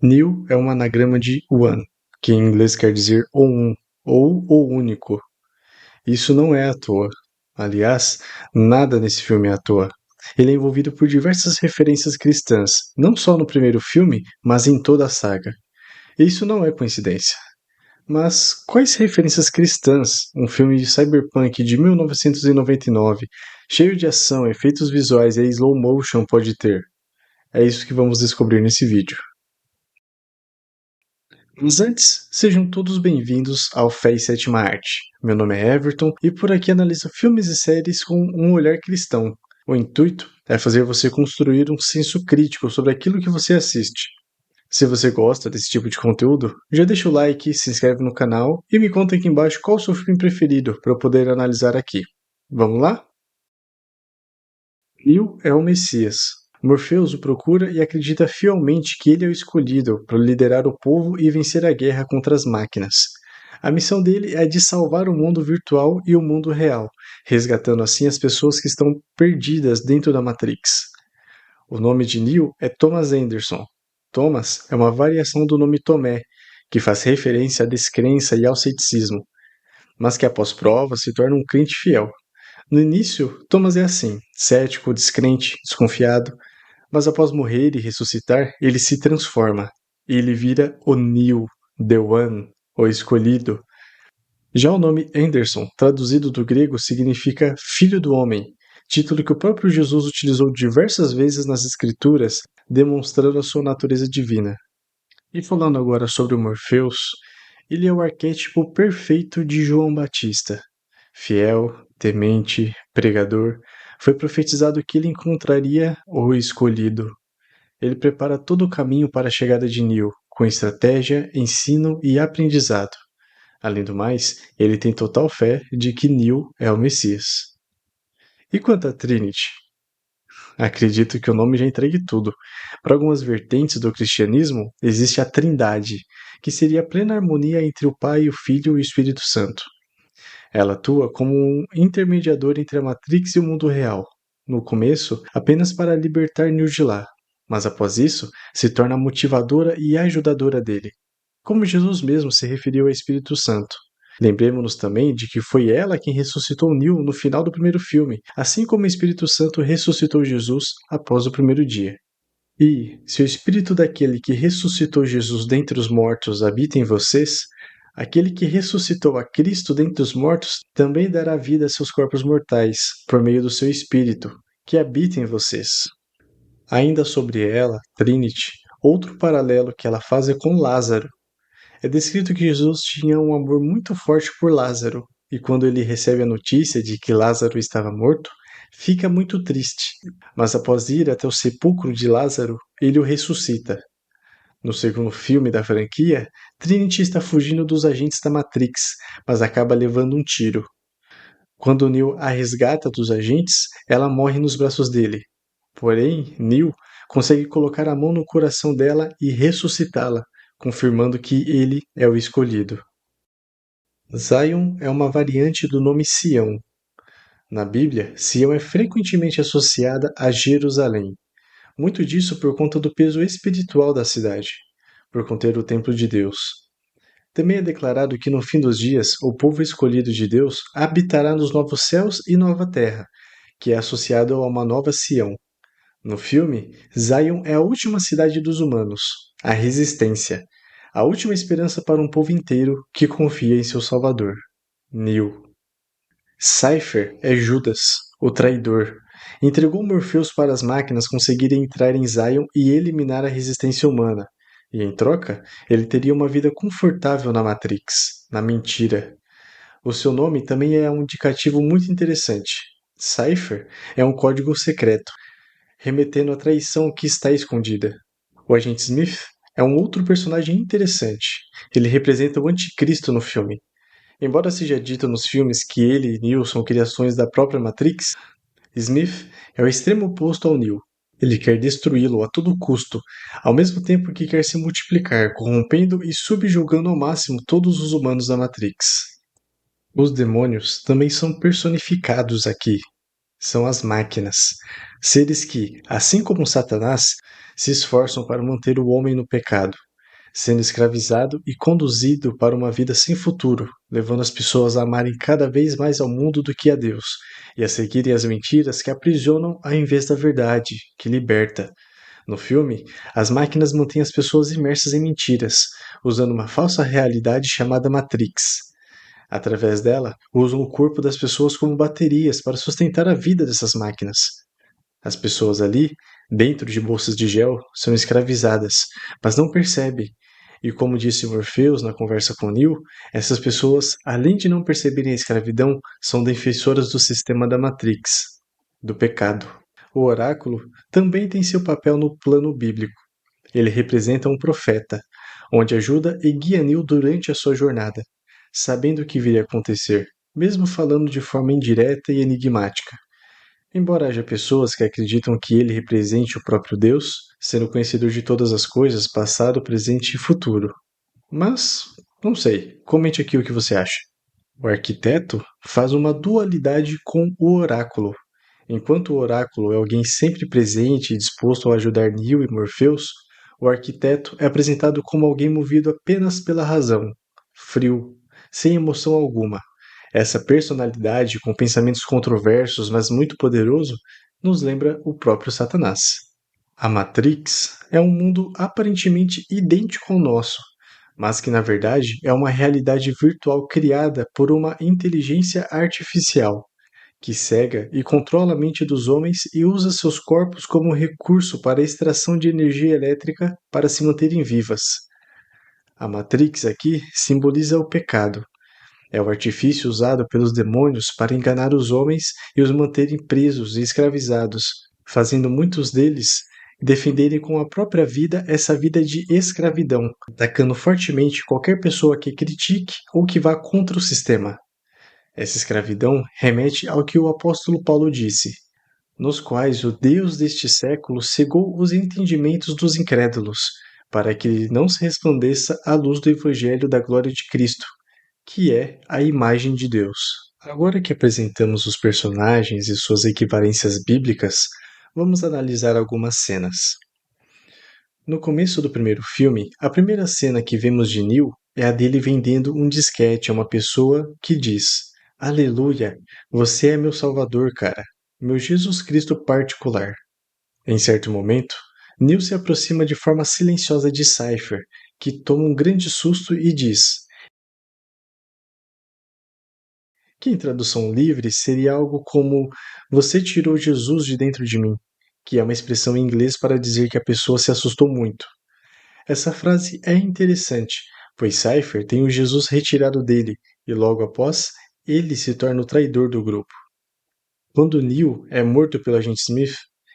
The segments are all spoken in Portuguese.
New é um anagrama de One, que em inglês quer dizer o um, ou o único. Isso não é à toa. Aliás, nada nesse filme é à toa. Ele é envolvido por diversas referências cristãs, não só no primeiro filme, mas em toda a saga. E isso não é coincidência. Mas quais referências cristãs um filme de cyberpunk de 1999, cheio de ação, efeitos visuais e slow motion pode ter? É isso que vamos descobrir nesse vídeo. Mas antes, sejam todos bem-vindos ao Fé e Sétima Arte. Meu nome é Everton e por aqui analiso filmes e séries com um olhar cristão. O intuito é fazer você construir um senso crítico sobre aquilo que você assiste. Se você gosta desse tipo de conteúdo, já deixa o like, se inscreve no canal e me conta aqui embaixo qual o seu filme preferido para eu poder analisar aqui. Vamos lá? Neo é o Messias. Morpheus o procura e acredita fielmente que ele é o escolhido para liderar o povo e vencer a guerra contra as máquinas. A missão dele é de salvar o mundo virtual e o mundo real, resgatando assim as pessoas que estão perdidas dentro da Matrix. O nome de Neo é Thomas Anderson. Thomas é uma variação do nome Tomé, que faz referência à descrença e ao ceticismo, mas que após prova se torna um crente fiel. No início, Thomas é assim, cético, descrente, desconfiado, mas após morrer e ressuscitar, ele se transforma. E ele vira o Neo, The One, o escolhido. Já o nome Anderson, traduzido do grego, significa Filho do Homem, título que o próprio Jesus utilizou diversas vezes nas Escrituras, demonstrando a sua natureza divina. E falando agora sobre o Morpheus, ele é o arquétipo perfeito de João Batista. Fiel, temente, pregador, foi profetizado que ele encontraria o escolhido. Ele prepara todo o caminho para a chegada de Neo, com estratégia, ensino e aprendizado. Além do mais, ele tem total fé de que Neo é o Messias. E quanto a Trinity? Acredito que o nome já entregue tudo. Para algumas vertentes do cristianismo, existe a Trindade, que seria a plena harmonia entre o Pai, o Filho e o Espírito Santo. Ela atua como um intermediador entre a Matrix e o mundo real. No começo, apenas para libertar Neo de lá, mas após isso, se torna motivadora e ajudadora dele, como Jesus mesmo se referiu ao Espírito Santo. Lembremos-nos também de que foi ela quem ressuscitou Neo no final do primeiro filme, assim como o Espírito Santo ressuscitou Jesus após o primeiro dia. E, se o Espírito daquele que ressuscitou Jesus dentre os mortos habita em vocês, aquele que ressuscitou a Cristo dentre os mortos também dará vida a seus corpos mortais, por meio do seu Espírito, que habita em vocês. Ainda sobre ela, Trinity, outro paralelo que ela faz é com Lázaro. É descrito que Jesus tinha um amor muito forte por Lázaro, e quando ele recebe a notícia de que Lázaro estava morto, fica muito triste. Mas após ir até o sepulcro de Lázaro, ele o ressuscita. No segundo filme da franquia, Trinity está fugindo dos agentes da Matrix, mas acaba levando um tiro. Quando Neo a resgata dos agentes, ela morre nos braços dele. Porém, Neo consegue colocar a mão no coração dela e ressuscitá-la, confirmando que ele é o escolhido. Zion é uma variante do nome Sião. Na Bíblia, Sião é frequentemente associada a Jerusalém. Muito disso por conta do peso espiritual da cidade, por conter o templo de Deus. Também é declarado que no fim dos dias, o povo escolhido de Deus habitará nos novos céus e nova terra, que é associado a uma nova Sião. No filme, Zion é a última cidade dos humanos, a resistência, a última esperança para um povo inteiro que confia em seu Salvador, Neo. Cypher é Judas, o traidor. Entregou Morpheus para as máquinas conseguirem entrar em Zion e eliminar a resistência humana. E em troca, ele teria uma vida confortável na Matrix, na mentira. O seu nome também é um indicativo muito interessante. Cypher é um código secreto, remetendo à traição que está escondida. O agente Smith é um outro personagem interessante. Ele representa o anticristo no filme. Embora seja dito nos filmes que ele e Neo são criações da própria Matrix, Smith é o extremo oposto ao Neo. Ele quer destruí-lo a todo custo, ao mesmo tempo que quer se multiplicar, corrompendo e subjugando ao máximo todos os humanos da Matrix. Os demônios também são personificados aqui. São as máquinas, seres que, assim como Satanás, se esforçam para manter o homem no pecado. sendo escravizado e conduzido para uma vida sem futuro, levando as pessoas a amarem cada vez mais ao mundo do que a Deus, e a seguirem as mentiras que aprisionam ao invés da verdade, que liberta. No filme, as máquinas mantêm as pessoas imersas em mentiras, usando uma falsa realidade chamada Matrix. Através dela, usam o corpo das pessoas como baterias para sustentar a vida dessas máquinas. As pessoas ali, dentro de bolsas de gel, são escravizadas, mas não percebem. E como disse Morpheus na conversa com Neo, essas pessoas, além de não perceberem a escravidão, são defensoras do sistema da Matrix, do pecado. O oráculo também tem seu papel no plano bíblico. Ele representa um profeta, onde ajuda e guia Neo durante a sua jornada, sabendo o que viria a acontecer, mesmo falando de forma indireta e enigmática. Embora haja pessoas que acreditam que ele represente o próprio Deus, sendo conhecedor de todas as coisas, passado, presente e futuro. Mas, não sei, comente aqui o que você acha. O arquiteto faz uma dualidade com o oráculo. Enquanto o oráculo é alguém sempre presente e disposto a ajudar Neo e Morpheus, o arquiteto é apresentado como alguém movido apenas pela razão, frio, sem emoção alguma. Essa personalidade, com pensamentos controversos, mas muito poderoso, nos lembra o próprio Satanás. A Matrix é um mundo aparentemente idêntico ao nosso, mas que na verdade é uma realidade virtual criada por uma inteligência artificial, que cega e controla a mente dos homens e usa seus corpos como recurso para a extração de energia elétrica para se manterem vivas. A Matrix aqui simboliza o pecado. É o artifício usado pelos demônios para enganar os homens e os manterem presos e escravizados, fazendo muitos deles defenderem com a própria vida essa vida de escravidão, atacando fortemente qualquer pessoa que critique ou que vá contra o sistema. Essa escravidão remete ao que o apóstolo Paulo disse, nos quais o Deus deste século cegou os entendimentos dos incrédulos, para que não se resplandeça a luz do evangelho da glória de Cristo, que é a imagem de Deus. Agora que apresentamos os personagens e suas equivalências bíblicas, vamos analisar algumas cenas. No começo do primeiro filme, a primeira cena que vemos de Neo é a dele vendendo um disquete a uma pessoa que diz: Aleluia, você é meu salvador, cara, meu Jesus Cristo particular. Em certo momento, Neo se aproxima de forma silenciosa de Cypher, que toma um grande susto e diz: que em tradução livre seria algo como você tirou Jesus de dentro de mim, que é uma expressão em inglês para dizer que a pessoa se assustou muito. Essa frase é interessante, pois Cypher tem o Jesus retirado dele e logo após, ele se torna o traidor do grupo. Quando Neo é morto pelo agente Smith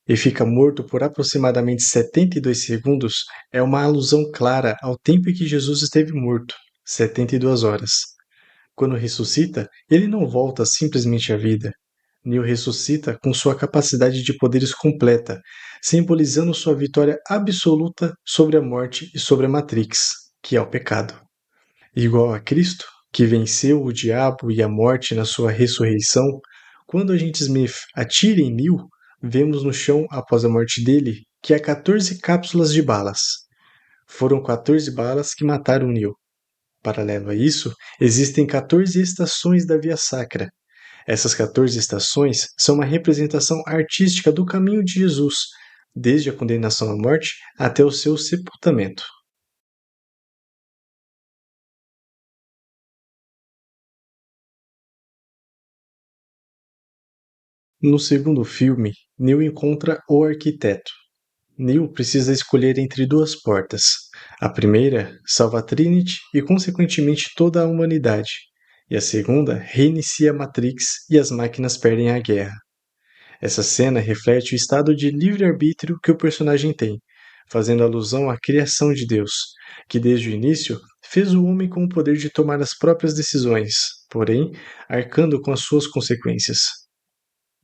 e fica morto por aproximadamente 72 segundos, é uma alusão clara ao tempo em que Jesus esteve morto, 72 horas. Quando ressuscita, ele não volta simplesmente à vida. Neo ressuscita com sua capacidade de poderes completa, simbolizando sua vitória absoluta sobre a morte e sobre a Matrix, que é o pecado. Igual a Cristo, que venceu o diabo e a morte na sua ressurreição, quando o agente Smith atira em Neo, vemos no chão, após a morte dele, que há 14 cápsulas de balas. Foram 14 balas que mataram Neo. Paralelo a isso, existem 14 estações da Via Sacra. Essas 14 estações são uma representação artística do caminho de Jesus, desde a condenação à morte até o seu sepultamento. No segundo filme, Neo encontra o arquiteto. Neo precisa escolher entre duas portas. A primeira salva a Trinity e, consequentemente, toda a humanidade. E a segunda reinicia a Matrix e as máquinas perdem a guerra. Essa cena reflete o estado de livre-arbítrio que o personagem tem, fazendo alusão à criação de Deus, que desde o início fez o homem com o poder de tomar as próprias decisões, porém, arcando com as suas consequências.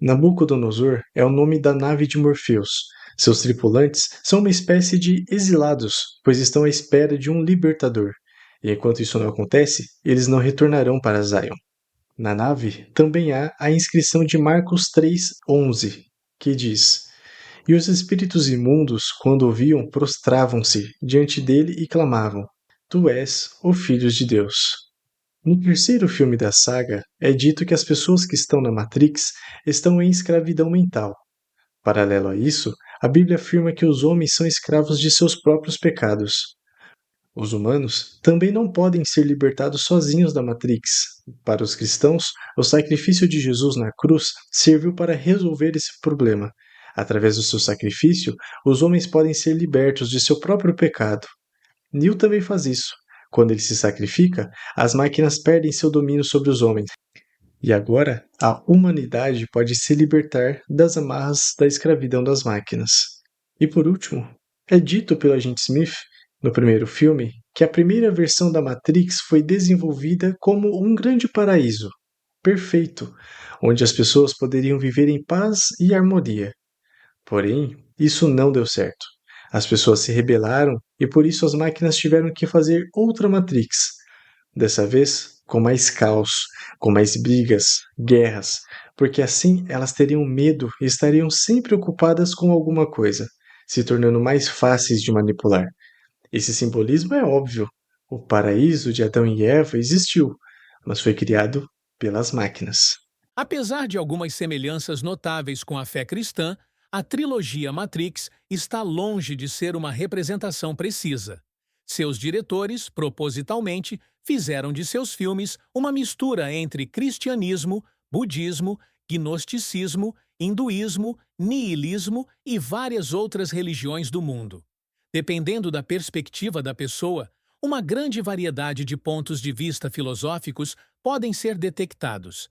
Nabucodonosor é o nome da nave de Morpheus. Seus tripulantes são uma espécie de exilados, pois estão à espera de um libertador. E enquanto isso não acontece, eles não retornarão para Zion. Na nave também há a inscrição de Marcos 3:11, que diz: E os espíritos imundos, quando ouviam, prostravam-se diante dele e clamavam: Tu és o Filho de Deus. No terceiro filme da saga, é dito que as pessoas que estão na Matrix estão em escravidão mental. Paralelo a isso, a Bíblia afirma que os homens são escravos de seus próprios pecados. Os humanos também não podem ser libertados sozinhos da Matrix. Para os cristãos, o sacrifício de Jesus na cruz serviu para resolver esse problema. Através do seu sacrifício, os homens podem ser libertos de seu próprio pecado. Neo também faz isso. Quando ele se sacrifica, as máquinas perdem seu domínio sobre os homens. E agora, a humanidade pode se libertar das amarras da escravidão das máquinas. E por último, é dito pelo agente Smith, no primeiro filme, que a primeira versão da Matrix foi desenvolvida como um grande paraíso, perfeito, onde as pessoas poderiam viver em paz e harmonia. Porém, isso não deu certo. As pessoas se rebelaram e por isso as máquinas tiveram que fazer outra Matrix. Dessa vez, com mais caos, com mais brigas, guerras, porque assim elas teriam medo e estariam sempre ocupadas com alguma coisa, se tornando mais fáceis de manipular. Esse simbolismo é óbvio. O paraíso de Adão e Eva existiu, mas foi criado pelas máquinas. Apesar de algumas semelhanças notáveis com a fé cristã, a trilogia Matrix está longe de ser uma representação precisa. Seus diretores, propositalmente, fizeram de seus filmes uma mistura entre cristianismo, budismo, gnosticismo, hinduísmo, niilismo e várias outras religiões do mundo. Dependendo da perspectiva da pessoa, uma grande variedade de pontos de vista filosóficos podem ser detectados.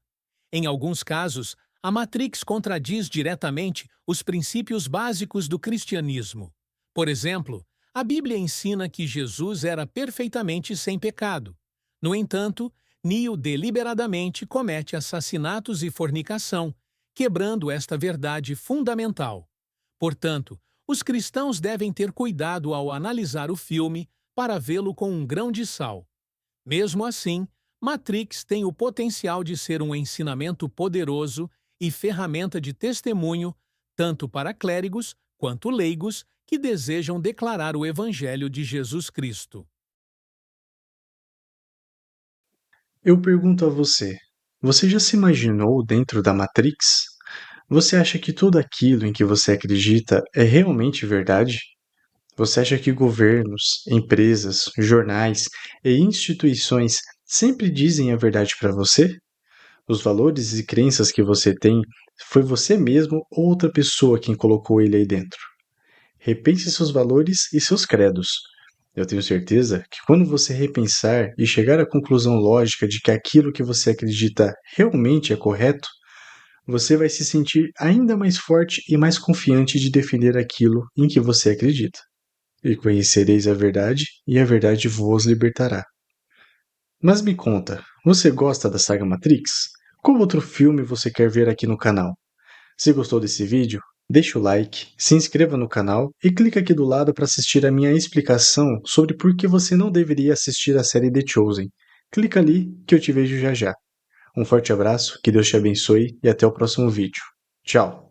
Em alguns casos, a Matrix contradiz diretamente os princípios básicos do cristianismo. Por exemplo, a Bíblia ensina que Jesus era perfeitamente sem pecado. No entanto, Neo deliberadamente comete assassinatos e fornicação, quebrando esta verdade fundamental. Portanto, os cristãos devem ter cuidado ao analisar o filme para vê-lo com um grão de sal. Mesmo assim, Matrix tem o potencial de ser um ensinamento poderoso e ferramenta de testemunho tanto para clérigos quanto leigos que desejam declarar o Evangelho de Jesus Cristo. Eu pergunto a você: você já se imaginou dentro da Matrix? Você acha que tudo aquilo em que você acredita é realmente verdade? Você acha que governos, empresas, jornais e instituições sempre dizem a verdade para você? Os valores e crenças que você tem, foi você mesmo ou outra pessoa quem colocou ele aí dentro? Repense seus valores e seus credos. Eu tenho certeza que quando você repensar e chegar à conclusão lógica de que aquilo que você acredita realmente é correto, você vai se sentir ainda mais forte e mais confiante de defender aquilo em que você acredita. E conhecereis a verdade, e a verdade vos libertará. Mas me conta, você gosta da saga Matrix? Qual outro filme você quer ver aqui no canal? Se gostou desse vídeo, deixa o like, se inscreva no canal e clica aqui do lado para assistir a minha explicação sobre por que você não deveria assistir a série The Chosen. Clica ali que eu te vejo já já. Um forte abraço, que Deus te abençoe e até o próximo vídeo. Tchau!